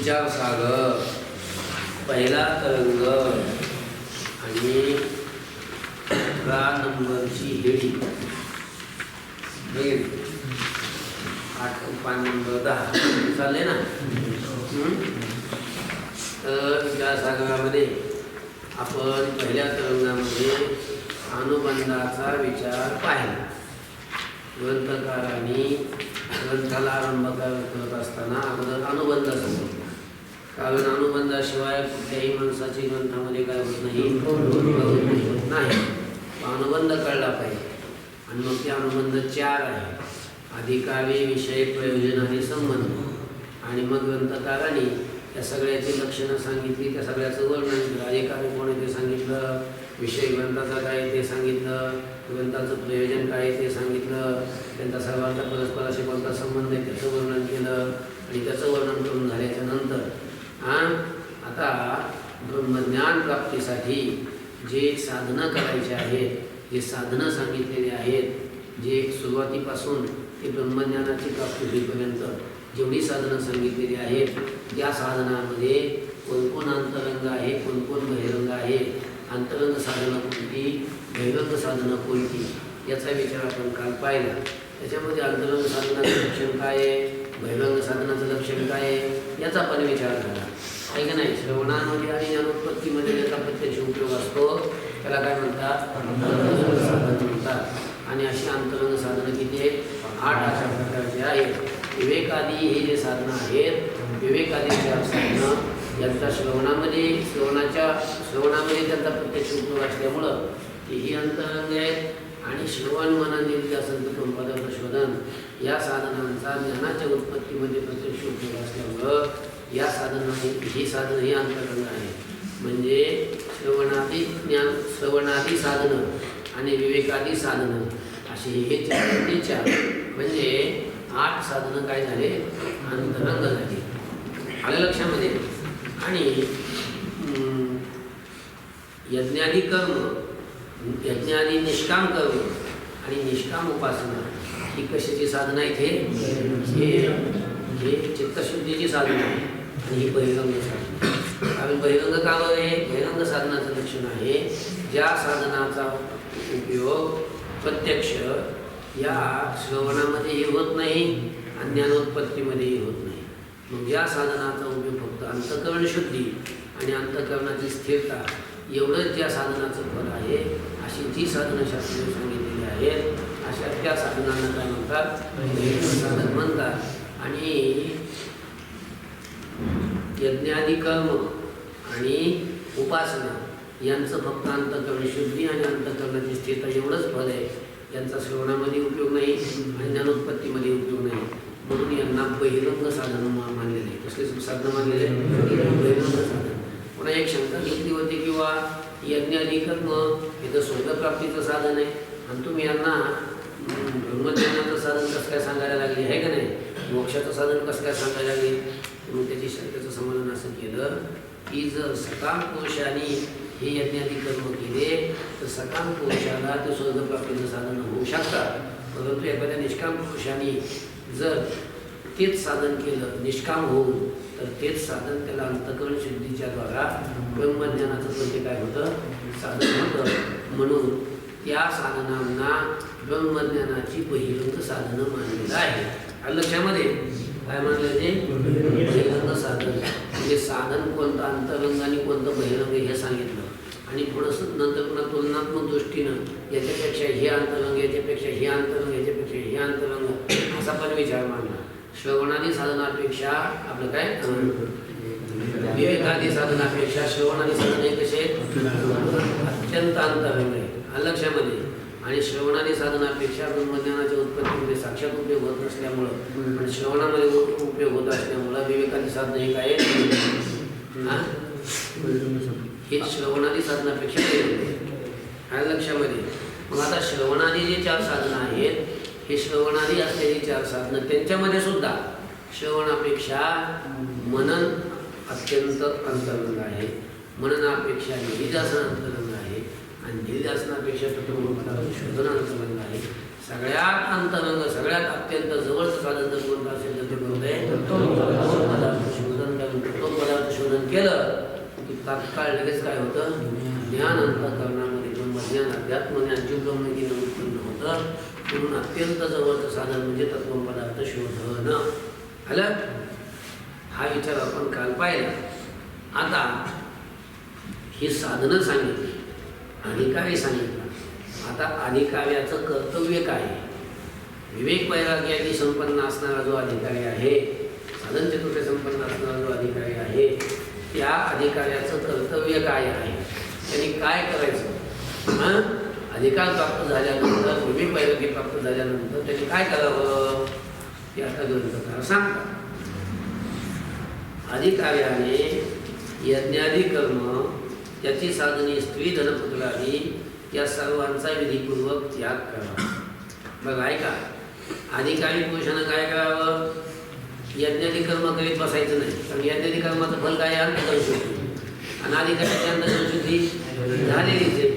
विचार सागर पहिला तरंग आणि 11 नंबरची हेडी 8 नंबर 10 चालले ना. तर विचार सागरामध्ये आपण पहिल्या तरंगामध्ये अनुबंधाचा विचार पाहिला. ग्रंथकारांनी ग्रंथाला आरंभ करत असताना अगोदर अनुबंध सांगितला. कारण अनुबंधाशिवाय कुठल्याही माणसाची ग्रंथामध्ये काय होत नाही, नाही. अनुबंध कळला पाहिजे. आणि मग ते अनुबंध 4 आहे: अधिकारी, विषय, प्रयोजन आणि संबंध. आणि मग ग्रंथकारांनी त्या सगळ्याची लक्षणं सांगितली, त्या सगळ्याचं वर्णन केलं. अधिकारी कोण आहे ते सांगितलं, विषय ग्रंथाचा काय ते सांगितलं, ग्रंथाचं प्रयोजन काय ते सांगितलं, त्यांचा सर्वांचा परस्पराशी कोणता संबंध आहे त्याचं वर्णन केलं. आणि त्याचं वर्णन करून झाल्याच्या नंतर आता ब्रह्मज्ञान प्राप्तीसाठी जे साधनं करायचे आहेत, जे साधनं सांगितलेली आहेत, जे सुरुवातीपासून ते ब्रह्मज्ञानाची प्राप्ती होईपर्यंत जेवढी साधनं सांगितलेली आहेत, त्या साधनामध्ये कोणकोण अंतरंग आहे, कोणकोण बहिरंग आहे, अंतरंग साधनं कोणती, बहिरंग साधनं कोणती, याचा विचार आपण काल पाहिला. त्याच्यामध्ये अंतरंग साधनाचं लक्षण काय आहे, बहिरंग साधनाचं लक्षण काय आहे, याचा पण विचार झाला आहे का नाही. श्रवणामध्ये आणि ज्ञानोत्पत्तीमध्ये ज्याचा प्रत्यक्ष उपयोग असतो त्याला काय म्हणतात, अंतरंग साधन म्हणतात. आणि अशी अंतरंग साधनं किती आहेत, 8 अशा प्रकारचे आहेत. विवेकादी हे जे साधनं आहेत, विवेकादी 4 साधनं यांचा श्रवणामध्ये त्यांचा प्रत्यक्ष उपयोग असल्यामुळं ही अंतरंग आहेत. आणि श्रवण, मनन, निध्यासन, पदार्थ शोधन या साधनांचा ज्ञानाच्या उत्पत्तीमध्ये प्रत्यक्ष उपयोग असल्यामुळं या ही साधनं ही अंतरंग आहे. म्हणजे श्रवणादी साधनं आणि विवेकादी साधनं असे हे 4 म्हणजे 8 साधनं काय झाले, अंतरंग झाले. आलं लक्षामध्ये. आणि यज्ञादी कर्म, यज्ञादी निष्काम कर्म आणि निष्काम उपासना ही कशाची साधनं आहेत, हे चित्तशुद्धीची साधनं आहे. आणि ही बहिरंग साधनं. कारण बहिरंग का आहे, बहिरंग साधनाचं लक्षण आहे ज्या साधनाचा उपयोग प्रत्यक्ष या श्रवणामध्येही होत नाही आणि ज्ञानोत्पत्तीमध्येही होत नाही. मग ज्या साधनाचा उपयोग फक्त अंतःकरण शुद्धी आणि अंतःकरणाची स्थिरता एवढंच ज्या साधनाचं फल आहे, अशी जी साधनं शास्त्राने सांगितलेली आहेत अशा त्या साधनांना काय म्हणतात, साधन म्हणतात. आणि यज्ञादी कर्म आणि उपासना यांचं फक्त अंतःकरण शुद्धी आणि अंतःकरणाची स्थिरता एवढंच फल आहे. यांचा श्रवणामध्ये उपयोग नाही आणि ज्ञानोत्पत्तीमध्ये उपयोग नाही. म्हणून यांना बहिरंग साधन मानलेले आहे. कसले साधनं मानलेले आहे, बहिरंग साधन. पुन्हा एक शंका घेतली होती किंवा यज्ञादी कर्म हे तर स्वर्गप्राप्तीचं साधन आहे आणि तुम्ही यांना ब्रह्मज्ञानाचं साधन कसं काय सांगायला लागले आहे का नाही, मोक्षाचं साधन कसं काय सांगायला लागले. मग त्याची शंकेचं समाधान असं केलं की जर सकाम पुरुषाने हे यज्ञादी कर्म केले तर सकाम पुरुषाला ते स्वर्गप्राप्तीचं साधन होऊ शकतात. परंतु एखाद्या निष्काम पुरुषाने जर तेच साधन केलं निष्काम होऊन तर तेच साधन त्याला अंतःकरण शुद्धीच्या द्वारा ब्रह्मज्ञानाचं म्हणजे काय होतं, साधन होतं. म्हणून त्या साधनांना ब्रह्मज्ञानाची बहिरंग साधनं मानलेलं आहे. लक्षामध्ये काय मानलं ते, बहिरंग साधन. म्हणजे साधन कोणतं अंतरंग आणि कोणतं बहिरंग हे सांगितलं. आणि थोडंसं नंतर पुन्हा तुलनात्मक दृष्टीनं याच्यापेक्षा हे अंतरंग, याच्यापेक्षा हे अंतरंग, याच्यापेक्षा हे अंतरंग असा पण विचार मांडला. श्रवणादी साधनापेक्षा आपलं काय, विवेकादी साधनापेक्षा श्रवणादी साधन हे कसे अत्यंत अंतरंग आहे लक्षामध्ये. आणि श्रवणादी साधनापेक्षा ब्रह्मज्ञानाच्या उत्पत्तीमध्ये साक्षात उपयोग होत नसल्यामुळं आणि श्रवणामध्ये उपयोग होत असल्यामुळं विवेकादी साधन हे काय हे श्रवणादी साधनापेक्षा आहे लक्षामध्ये. मग आता श्रवणादी जे 4 साधनं आहेत, हे श्रवणादी असलेली 4 साधनं त्यांच्यामध्ये सुद्धा श्रवणापेक्षा मनन अत्यंत अंतरंग आहे. मननापेक्षा निधिध्यासन अंतरंग आहे आणि निधिध्यासनापेक्षा शोधन अंतरंग आहे. सगळ्यात अंतरंग, सगळ्यात अत्यंत जवळचं साधन जर कोणतं असेल तर ते कोणतं आहे, शोधन तात्काळ लगेच काय होतं, ज्ञान अंतःकरणामध्ये ब्रह्मज्ञान अध्यात्मज्ञान जी ब्रह्मज्ञान उत्पन्न होतं. म्हणून अत्यंत जवळचं साधन म्हणजे तत्वपदार्थ शोधन. आलं? हा विचार आपण काल पाहिला. आता ही साधनं सांगितली, अधिकारी सांगितलं. आता अधिकाऱ्याचं कर्तव्य काय आहे? विवेक वैराग्याने संपन्न असणारा जो अधिकारी आहे, साधन चतुर्थ संपन्न असणारा जो अधिकारी आहे, त्या अधिकाऱ्याचं कर्तव्य काय आहे, त्यांनी काय करायचं? अधिकार प्राप्त झाल्यानंतर, विवेक वैराग्य प्राप्त झाल्यानंतर त्यांनी काय करावं ते आता ग्रंथकार सांगतात. अधिकाऱ्याने यज्ञादी कर्म, त्याची साधने स्त्री धनपुत्रादी या सर्वांचा विधीपूर्वक त्याग करावा. बघा ऐका, अधिकारी पुरुषानं काय करावं? यज्ञादी कर्म करीत बसायचं नाही. कारण यज्ञादी कर्माचं फल काय? अंतःकरणशुद्धी. आणि अधिकाऱ्याची अंतःकरणशुद्धी झालेलीच आहे.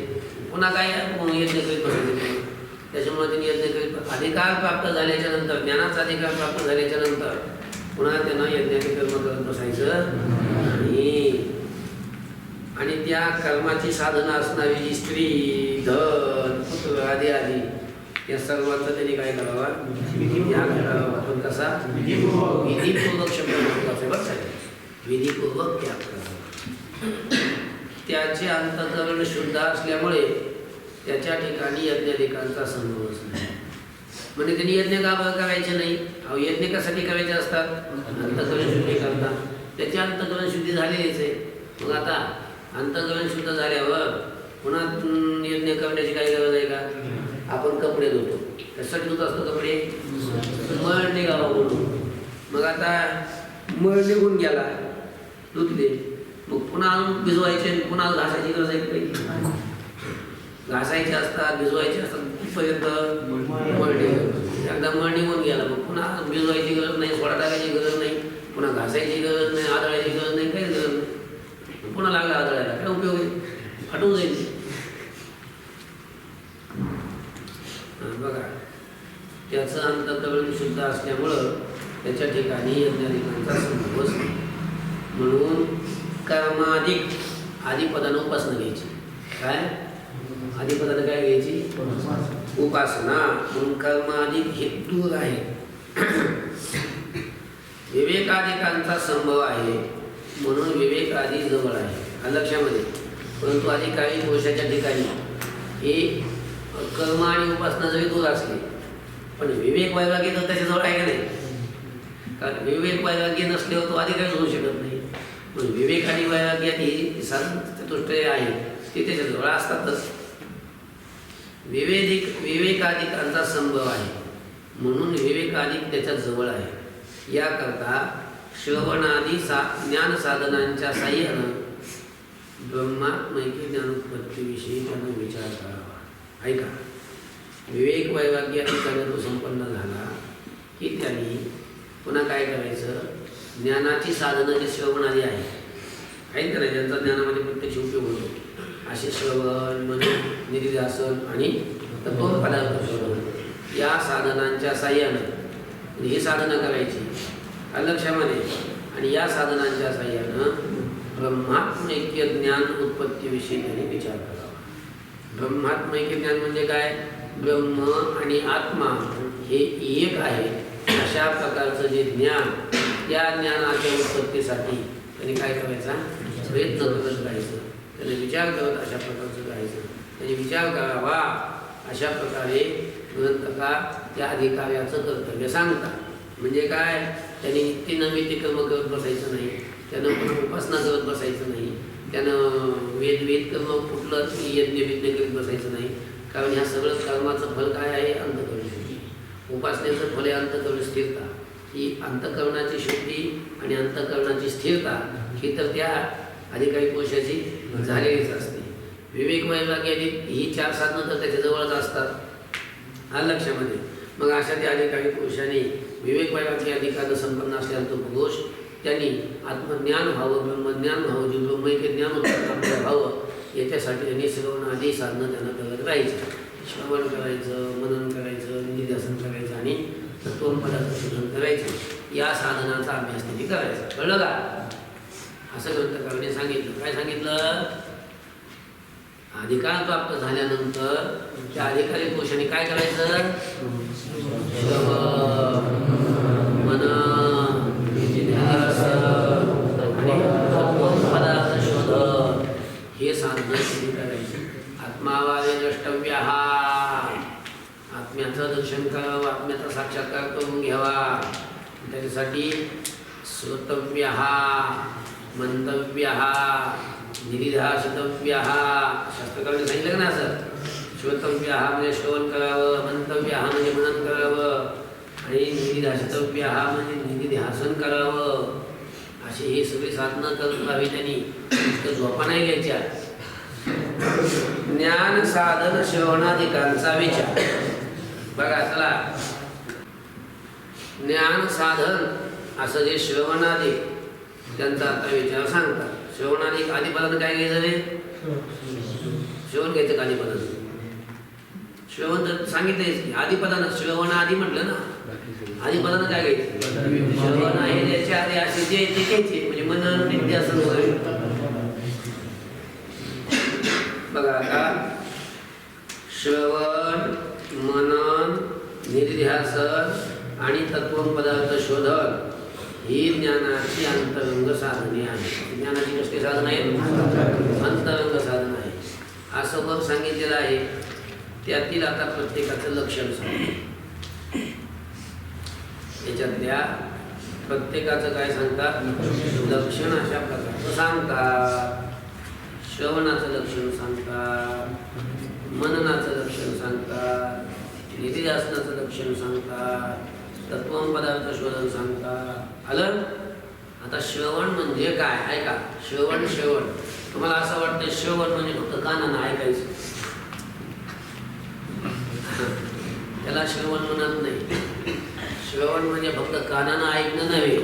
पुन्हा काय यज्ञ करीत बसायचं? त्याच्यामुळे त्यांनी यज्ञ करीत अधिकार प्राप्त झाल्याच्या नंतर, ज्ञानाचा अधिकार प्राप्त झाल्याच्या नंतर पुन्हा त्यांना यज्ञादी कर्म करत बसायचं नाही. आणि त्या कर्माची साधना असणारी जी स्त्री, धन, पुत्र आदी आदी या सर्वांचा त्यांनी काय करावा? त्याग करावा. पण कसा? विधीपूर्वक शब्द महत्वाचा बघा, विधीपूर्वक त्याग करावा. त्याचे अंतःकरण शुद्ध असल्यामुळे त्याच्या ठिकाणी यज्ञाधिकांचा संभवच नाही. म्हणजे त्यांनी यज्ञ का करायचे नाही? अहो यज्ञ कशासाठी करायचे असतात? अंतःकरण शुद्धी करता. त्याची अंतःकरण शुद्धी झालेलीच आहे. मग आता अंतःकरण शुद्ध झाल्यावर पुन्हा यज्ञ करण्याची काही गरज आहे का? आपण कपडे धुतो, कशासाठी धुत असतो कपडे? मळ निघावा म्हणून. मग आता मळ निघून गेला, धुतले, मग पुन्हा आणून भिजवायचे, पुन्हा घासायची गरज आहे काही? घासायचे असतात, भिजवायचे असतात, कुठपर्यंत? मळ निघून. एकदा मळ निघून गेला, मग पुन्हा भिजवायची गरज नाही, सोडा टाकायची गरज नाही, पुन्हा घासायची गरज नाही, आदळायची गरज नाही, काहीच गरज नाही. पुन्हा लागला आदळायला, काय उपयोग आहे? फाटून जाईल. बघा, त्याचं अंतःकरण शुद्ध असल्यामुळं त्याच्या ठिकाणी यज्ञाधिकांचा संभवच नाही. म्हणून कर्माधिक आदिपदानं उपासना घ्यायची. काय आदिपदानं काय घ्यायची? उपासना. म्हणून कर्माधिक हे दूर आहे. विवेकाधिकांचा संभव आहे म्हणून विवेकाधी जवळ आहे. लक्षामध्ये. परंतु अधिकारी पुरुषाच्या ठिकाणी हे कर्म आणि उपासना जरी दूर असली पण विवेक वैराग्य तर त्याच्याजवळ आहे का नाही? कारण विवेक वैराग्य नसल्यावर तो अधिकारीच होऊ शकत नाही. पण विवेक आणि वैराग्यात ही साधन चतुष्टय आहे ते त्याच्याजवळ असतातच. विवेकाधिकांचा संभव आहे म्हणून विवेकाधिक त्याच्या जवळ आहे. याकरता श्रवणादी ज्ञान साधनांच्या साह्यानं ब्रह्मात्मैक्य ज्ञानोत्पत्तीविषयी त्यानं विचार करावा. ऐका, विवेक वैराग्य अधिकाऱ्या तो संपन्न झाला की त्यांनी पुन्हा काय करायचं? ज्ञानाची साधनं जे श्रवणादी आहेत का नाही, ज्यांचा ज्ञानामध्ये प्रत्यक्ष उपयोग होतो, असे श्रवण, मनन, निधिध्यासन आणि तत्वपदार्थ शोधन या साधनांच्या साह्यानं ही साधना करायची लक्षामध्ये. आणि या साधनांच्या साह्यानं ब्रह्मात्मैक्य ज्ञान उत्पत्तीविषयी त्यांनी विचार करावा. ब्रह्मात्मैक्य ज्ञान म्हणजे काय? ब्रह्म आणि आत्मा हे एक आहे अशा प्रकारचं जे ज्ञान, त्या ज्ञानाच्या उत्पत्तीसाठी त्यांनी काय करायचा? प्रयत्न करत राहायचं. त्याने विचार करत अशा प्रकारचं राहायचं. त्यांनी विचार करावा. अशा प्रकारे ग्रंथकार त्या अधिकाऱ्याचं कर्तव्य सांगतात. म्हणजे काय? त्यांनी नित्यनैमित्य कर्म करत बसायचं नाही, त्यानं उपासना करत बसायचं नाही, त्यानं वेद कर्म कुठलं यज्ञ करीत बसायचं नाही. कारण ह्या सगळं कर्माचं फल काय आहे? अंतःकरण शुद्धी. उपासनेचं फल आहे अंतःकरण स्थिरता. ही अंतःकरणाची शुद्धी आणि अंतःकरणाची स्थिरता ही तर त्या अधिकारी पुरुषाची झालेलीच असते. विवेक वैराग्यादी ही चार साधनं तर त्याच्याजवळच असतात. हा लक्षामध्ये. मग अशा त्या अधिकारी पुरुषांनी विवेक वैराग्य अधिकार संपन्न असलेला तो पुरुष त्यांनी आत्मज्ञान व्हावं, ब्रह्मज्ञान व्हावं, जे ब्रह्मैक्य ज्ञान उत्पन्न व्हावं याच्यासाठी त्यांनी श्रवण आदी साधनं त्यांना करत राहायचं. श्रवण करायचं, मनन करायचं, निधिध्यासन करायचं आणि तत्वपदार्थ शोधन करायचं. या साधनाचा अभ्यास त्यांनी करायचा. कळलं का? असं ग्रंथकाराने सांगितलं. काय सांगितलं? अधिकार प्राप्त झाल्यानंतर त्या अधिकारी पुरुषाने काय करायचं? पदार्थ शोध हे साधन सुरू करायचे. आत्मावादे द्रष्टव्य, आत्म्याचं दर्शन करावं, आत्म्याचा साक्षात्कार करून घ्यावा. त्याच्यासाठी श्रोतव्य, मंतव्य, निरिधासितव्य, शास्त्रकारांनी सांगितलं का ना असं? श्रोतव्य म्हणजे श्रवण करावं, मंतव्य म्हणजे मनन करावं, आणि निरिधासितव्य म्हणजे निरिध्यासन करावं. अशी ही सगळी साधनं करत राहावी त्यांनी. तर झोपा नाही घ्यायच्या. ज्ञान साधन श्रवणाधिकांचा विचार बघा. चला, ज्ञान साधन असं जे श्रवणाधिक त्यांचा आता विचार सांगतात. श्रवणाधिक आदिपदानं काय घ्यायचं रे? श्रवण घ्यायचं का आदिपदानं? श्रवण तर सांगितलंयच की आदिपदानं. श्रवणादि म्हटलं ना, आदिपदानं काय घ्यायचं? श्रवण आहे त्याच्या आधी असे जे ते घ्यायचे, म्हणजे मनन निध्यासन वगैरे. बघा आता, श्रवण, मनन, निधिध्यासन आणि तत्व पदार्थ शोधन ही ज्ञानाची अंतरंग साधने आहे. ज्ञानाची कसली साधन आहे? अंतरंग साधन आहे असं वर सांगितलेलं आहे. त्यातील आता प्रत्येकाचं लक्षण सांगतो. याच्यातल्या प्रत्येकाचं काय सांगतात? लक्षण अशा प्रकारचं सांगतात. श्रवणाचं लक्षण सांगतात, मननाचं लक्षण सांगतात, निधिध्यासनाचं लक्षण सांगतात, तत्वम पदार्थ शोधन सांगतात. आलं? आता श्रवण म्हणजे काय? ऐका. श्रवण तुम्हाला असं वाटतं श्रवण म्हणजे फक्त कानानं ऐकायचं, त्याला श्रवण म्हणत नाही. श्रवण म्हणजे फक्त कानानं ऐकणं नव्हे,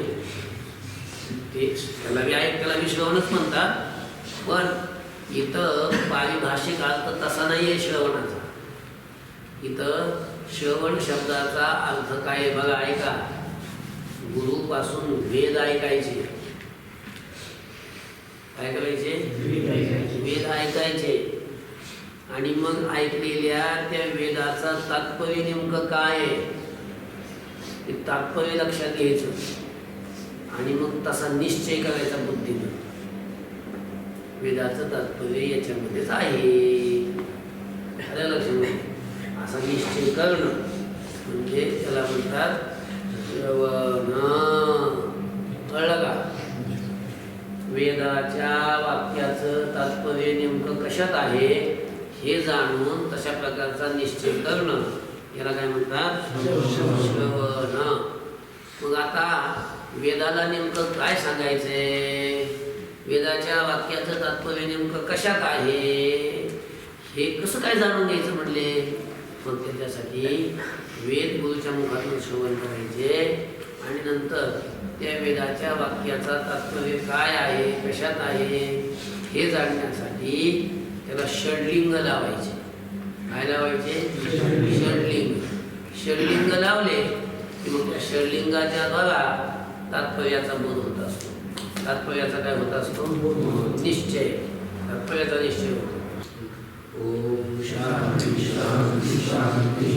त्याला बी श्रवणच म्हणतात. पण इथं पारिभाषिक अर्थ तसा नाही आहे श्रवणाचा. इथं श्रवण शब्दाचा अर्थ काय बघा. ऐका. गुरुपासून वेद ऐकायचे. काय करायचे? वेद ऐकायचे. आणि मग ऐकलेल्या त्या वेदाचा तात्पर्य नेमकं काय आहे ते तात्पर्य लक्षात घ्यायचं, आणि मग तसा निश्चय करायचा बुद्धीनं. वेदाचं तात्पर्य याच्यामध्येच आहे, लक्षात असा निश्चय करणं म्हणजे त्याला म्हणतात श्रवण. कळलं का? वेदाच्या वाक्याचं तात्पर्य नेमकं कशात आहे हे जाणून तशा प्रकारचा निश्चय करणं याला काय म्हणतात? श्रवण. मग आता वेदाला नेमकं काय सांगायचंय? वेदाच्या वाक्याचं तात्पर्य नेमकं कशात आहे हे कसं काय जाणून घ्यायचं म्हणले? मग त्याच्यासाठी वेद गुरुच्या मुखातून श्रवण करायचे, आणि नंतर त्या वेदाच्या वाक्याचा तात्पर्य काय आहे, कशात आहे हे जाणण्यासाठी त्याला षडलिंग लावायचे. काय लावायचे? षडलिंग. षडलिंग लावले की मग त्या षडलिंगाच्या द्वारा तात्पर्याचा बोध होत असतो. तात्पर्याचा काय होत असतो? निश्चय. तात्पर्याचा निश्चय होतो. ओम शांती शांती शांती.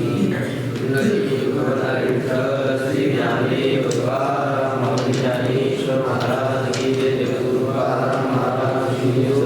महाराज की जय. गुरु महाराज की जय.